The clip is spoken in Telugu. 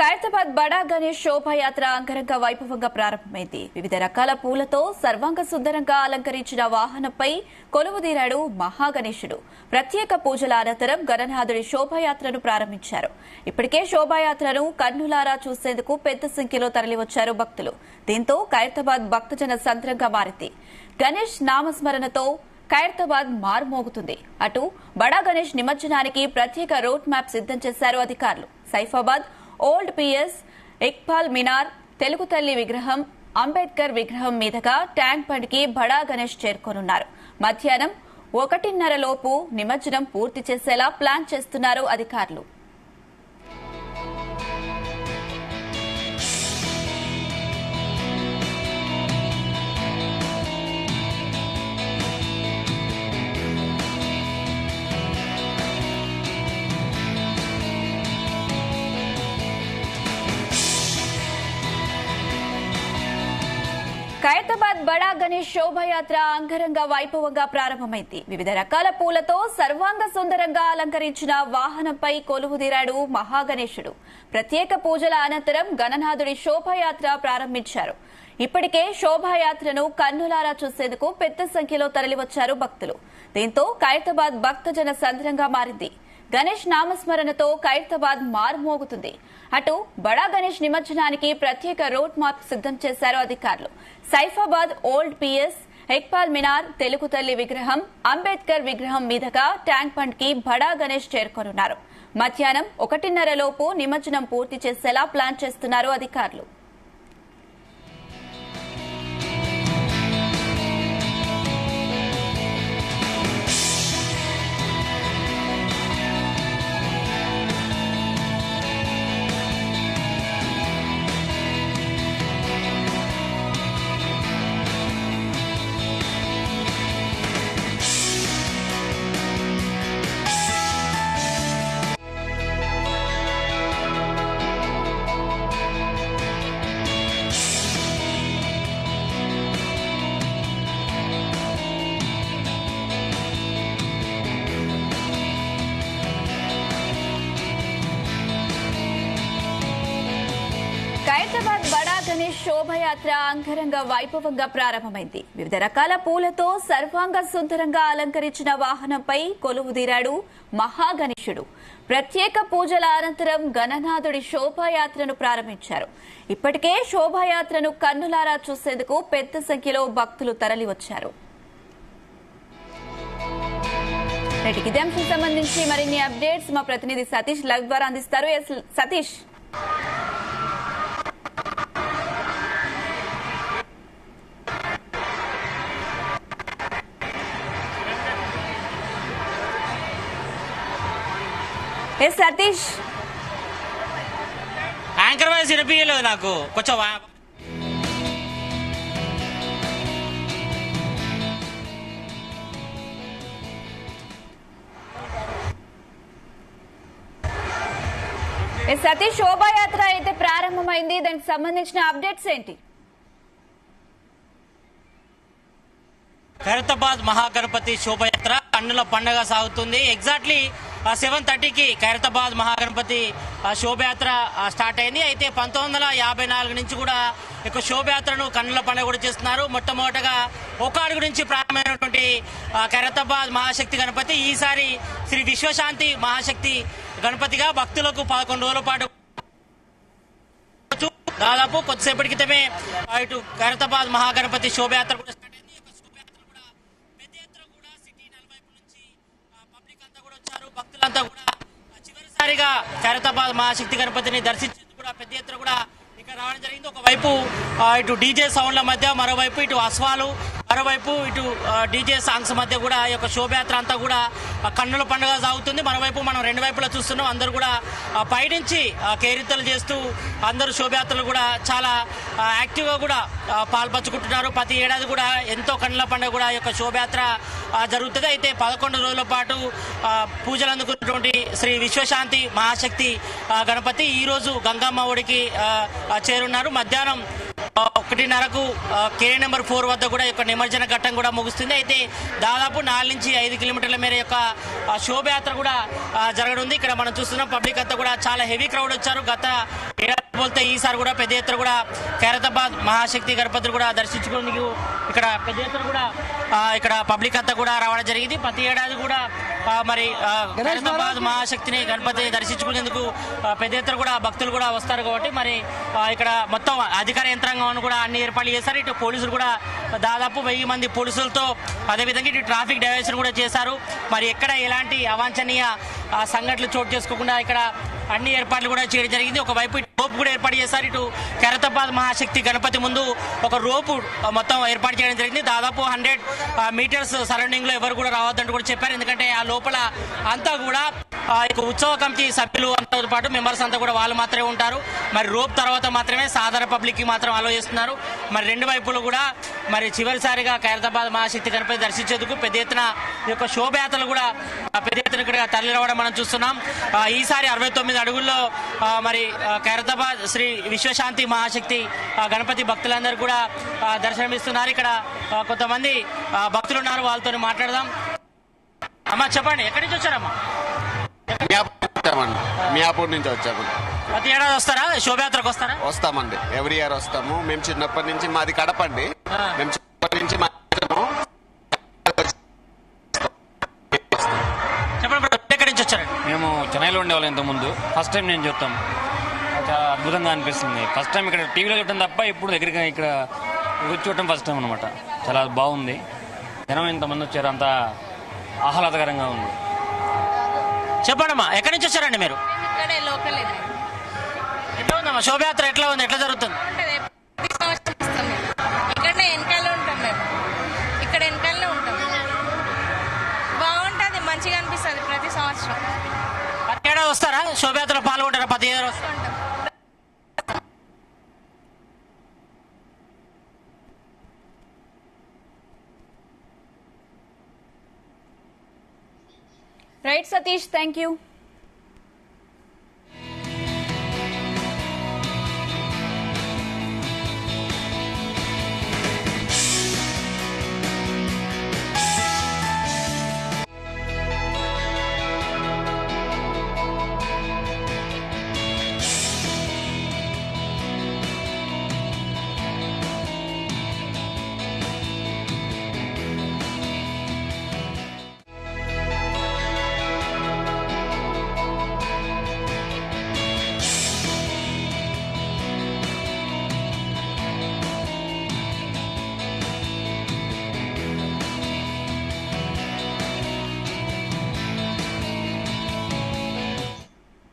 ఖైరతాబాద్ బడా గణేష్ శోభాయాత్ర అంగరంగ వైభవంగా ప్రారంభమైంది. వివిధ రకాల పూలతో సర్వాంగ సుందరంగా అలంకరించిన వాహనంపై కొలువుదీరాడు మహాగణేశుడు. ప్రత్యేక పూజల అనంతరం గణనాథుడి శోభాయాత్రను ప్రారంభించారు. ఇప్పటికే శోభాయాత్రను కన్నులారా చూసేందుకు పెద్ద సంఖ్యలో తరలివచ్చారు భక్తులు. దీంతో ఖైరతాబాద్ భక్తజన సంద్రంగా మారింది. గణేష్ నామస్మరణతో ఖైరతాబాద్ మారుమోగుతుంది. అటు బడా గణేష్ నిమజ్జనానికి ప్రత్యేక రోడ్ మ్యాప్ సిద్దం చేశారు అధికారులు. సైఫాబాద్ ఓల్డ్ పిఎస్, ఇక్బాల్ మినార్, తెలుగు తల్లి విగ్రహం, అంబేద్కర్ విగ్రహం మీదుగా ట్యాంక్ బండ్ కి బడా గణేష్ చేరుకోనున్నారు. మధ్యాహ్నం 1:30 లోపు నిమజ్జనం పూర్తి చేసేలా ప్లాన్ చేస్తున్నారు అధికారులు. ఖైరతాబాద్ బడా గణేష్ శోభాయాత్ర అంగరంగ వైభవంగా ప్రారంభమైంది. వివిధ రకాల పూలతో సర్వాంగ సుందరంగా అలంకరించిన వాహనంపై కొలువుదీరాడు మహాగణేశుడు. ప్రత్యేక పూజల అనంతరం గణనాథుడి శోభాయాత్ర ప్రారంభించారు. ఇప్పటికే శోభాయాత్రను కన్నులారా చూసేందుకు పెద్ద సంఖ్యలో తరలివచ్చారు భక్తులు. దీంతో ఖైరతాబాద్ భక్తజన సంద్రంగా మారింది. గణేష్ నామస్మరణతో ఖైరతాబాద్ మారుమోగుతుంది. అటు బడా గణేష్ నిమజ్జనానికి ప్రత్యేక రోడ్ మ్యాప్ సిద్దం చేశారు అధికారులు. సైఫాబాద్ ఓల్డ్ పిఎస్, ఇక్బాల్ మినార్, తెలుగు తల్లి విగ్రహం, అంబేద్కర్ విగ్రహం మీదుగా ట్యాంక్ బండ్ కి బడా గణేష్ చేరుకోనున్నారు. మధ్యాహ్నం 1:30 లోపు నిమజ్జనం పూర్తి చేసేలా ప్లాన్ చేస్తున్నారు అధికారులు. ఖైరతాబాద్ బడా గణేష్ శోభాయాత్ర అంగరంగ వైభవంగా ప్రారంభమైంది. వివిధ రకాల పూలతో సర్వాంగ సుందరంగా అలంకరించిన వాహనంపై కొలువుదీరాడు మహాగణేశుడు. ప్రత్యేక పూజల అనంతరం గణనాథుడి శోభాయాత్రను ప్రారంభించారు. ఇప్పటికే శోభాయాత్రను కన్నులారా చూసేందుకు పెద్ద సంఖ్యలో భక్తులు తరలివచ్చారు. ఇదే అంశం సంబంధించి మరిన్ని అప్డేట్స్ మా ప్రతినిధి సతీష్ లైవ్ ద్వారా అందిస్తారు. సతీష్, సతీష్ యాంకర్ వాయిస్ వినిపించలేదు నాకు కొంచెం. సతీష్, శోభాయాత్ర అయితే ప్రారంభమైంది, దానికి సంబంధించిన అప్డేట్స్ ఏంటి? ఖైరతాబాద్ మహాగణపతి శోభయాత్ర కన్నుల పండుగ సాగుతుంది. ఎగ్జాక్ట్లీ 7:30కి ఖైరతాబాద్ మహాగణపతి శోభయాత్ర స్టార్ట్ అయింది. అయితే 1954 నుంచి కూడా ఇక శోభయాత్రను కన్నుల పండుగ కూడా చేస్తున్నారు. మొట్టమొదటగా ఒక అడుగు నుంచి ప్రారంభమైనటువంటి ఖైరతాబాద్ మహాశక్తి గణపతి ఈసారి శ్రీ విశ్వశాంతి మహాశక్తి గణపతిగా భక్తులకు 11 రోజుల పాటు దాదాపు కొద్దిసేపటి క్రితమే ఇటు ఖైరతాబాద్ మహాగణపతి శోభయాత్ర కూడా స్టార్ట్ అయింది. పెద్ద ఎత్తున కూడా సిటీ నలువైపు నుంచి పబ్లిక్ అంతా కూడా వచ్చారు. భక్తులంతా కూడా చివరిసారిగా ఖైరతాబాద్ మహాశక్తి గణపతిని దర్శించేందుకు కూడా పెద్ద ఎత్తున కూడా ఇక్కడ రావడం జరిగింది. ఒకవైపు ఇటు డీజే సౌండ్ల మధ్య, మరోవైపు ఇటు అశ్వాలు, మరోవైపు ఇటు డీజే సాంగ్స్ మధ్య కూడా ఈ యొక్క శోభయాత్ర అంతా కూడా కన్నుల పండుగ సాగుతుంది. మరోవైపు మనం రెండు వైపులా చూస్తున్నాం. అందరూ కూడా పైనుంచి కేరింతలు చేస్తూ అందరూ శోభయాత్రలు కూడా చాలా యాక్టివ్గా కూడా పాల్పంచుకుంటున్నారు. ప్రతి ఏడాది కూడా ఎంతో కన్నుల పండుగ కూడా ఈ యొక్క శోభయాత్ర జరుగుతుంది. అయితే 11 రోజుల పాటు పూజలు అందుకున్నటువంటి శ్రీ విశ్వశాంతి మహాశక్తి గణపతి ఈరోజు గంగమ్మ ఒడికి చేరున్నారు. మధ్యాహ్నం 1:30కు కేరీ నెంబర్ 4 వద్ద కూడా యొక్క నిమజ్జన ఘట్టం కూడా ముగుస్తుంది. అయితే దాదాపు 4 నుంచి 5 కిలోమీటర్ల మేర యొక్క శోభయాత్ర కూడా జరగనుంది. ఇక్కడ మనం చూస్తున్నాం పబ్లిక్ అంతా కూడా చాలా హెవీ క్రౌడ్ వచ్చారు. గత ఏడాది పోలితే ఈసారి కూడా పెద్ద ఎత్తున కూడా ఖైరతాబాద్ మహాశక్తి గణపతిని కూడా దర్శించుకునేందుకు ఇక్కడ పెద్ద ఎత్తున కూడా ఇక్కడ పబ్లిక్ అంతా కూడా రావడం జరిగింది. ప్రతి ఏడాది కూడా మరి ఖైరతాబాద్ మహాశక్తిని గణపతిని దర్శించుకునేందుకు పెద్ద ఎత్తున కూడా భక్తులు కూడా వస్తారు కాబట్టి మరి ఇక్కడ మొత్తం అధికార యంత్రాంగం కూడా అన్ని ఏర్పాట్లు చేశారు. ఇటు పోలీసులు కూడా దాదాపు 1000 మంది పోలీసులతో అదేవిధంగా ఇటు ట్రాఫిక్ డైవర్షన్ కూడా చేశారు. మరి ఎక్కడ ఎలాంటి అవాంఛనీయ సంఘటనలు చోటు చేసుకోకుండా ఇక్కడ అన్ని ఏర్పాట్లు కూడా చేయడం జరిగింది. ఒకవైపు రోప్ కూడా ఏర్పాటు చేశారు. ఇటు ఖైరతాబాద్ మహాశక్తి గణపతి ముందు ఒక రోపు మొత్తం ఏర్పాటు చేయడం జరిగింది. దాదాపు 100 మీటర్స్ సరౌండింగ్ లో ఎవరు కూడా రావద్దంటూ కూడా చెప్పారు. ఎందుకంటే ఆ లోపల అంతా కూడా ఉత్సవ కమిటీ సభ్యులు అంతా పాటు మెంబర్స్ అంతా కూడా వాళ్ళు మాత్రమే ఉంటారు. మరి రోప్ తర్వాత మాత్రమే సాధారణ పబ్లిక్ కి మాత్రం అలో చేస్తున్నారు. మరి రెండు వైపులు కూడా మరి చివరిసారిగా ఖైరతాబాద్ మహాశక్తి గణపతి దర్శించేందుకు పెద్ద ఎత్తున ఈ యొక్క శోభయాత్రలు కూడా పెద్ద ఎత్తున ఇక్కడ తరలి రావడం మనం చూస్తున్నాం. ఈసారి 69 అడుగుల్లో మరి ఖైరతాబాద్ శ్రీ విశ్వశాంతి మహాశక్తి గణపతి భక్తులందరూ కూడా దర్శనమిస్తున్నారు. ఇక్కడ కొంతమంది భక్తులు ఉన్నారు, వాళ్ళతో మాట్లాడదాం. అమ్మా చెప్పండి, ఎక్కడి నుంచి వచ్చారమ్మా? మియాపూర్ నుంచి వచ్చాము. ప్రతి ఏడాది వస్తారా? శోభయాత్రకు వస్తారా? వస్తామండి, ఎవ్రీ ఇయర్ వస్తాము. మేము చిన్నప్పటి నుంచి, మాది కడప అండి. మేము చిన్నప్పటి నుంచి చెప్పండి, ఎక్కడి నుంచి వచ్చారండి? మేము చెన్నైలో ఉండేవాళ్ళం ఇంతకుముందు. ఫస్ట్ టైం నేను చూస్తాం, చాలా అద్భుతంగా అనిపిస్తుంది. ఫస్ట్ టైం ఇక్కడ టీవీలో చూడటం తప్ప ఇప్పుడు దగ్గరికి ఇక్కడ చూడటం ఫస్ట్ టైం అనమాట. చాలా బాగుంది. జనం ఇంతమంది వచ్చారు, అంత ఆహ్లాదకరంగా ఉంది. చెప్పండి అమ్మా, ఎక్కడి నుంచి వచ్చారండి మీరు? ఇక్కడే లోకల్. ఎట్లా ఉందమ్మా శోభయాత్ర? ఎట్లా ఉంది, ఎట్లా జరుగుతుంది? ఇక్కడనే వెనకాల ఉంటాం మేము, ఇక్కడ వెనకాలనే ఉంటాం. బాగుంటుంది, మంచిగా అనిపిస్తుంది ప్రతి సంవత్సరం. ప్రతి ఏడాది వస్తారా? శోభయాత్రలో పాల్గొంటారా? ప్రతి ఏడాది వస్తారా? Right Satish, thank you.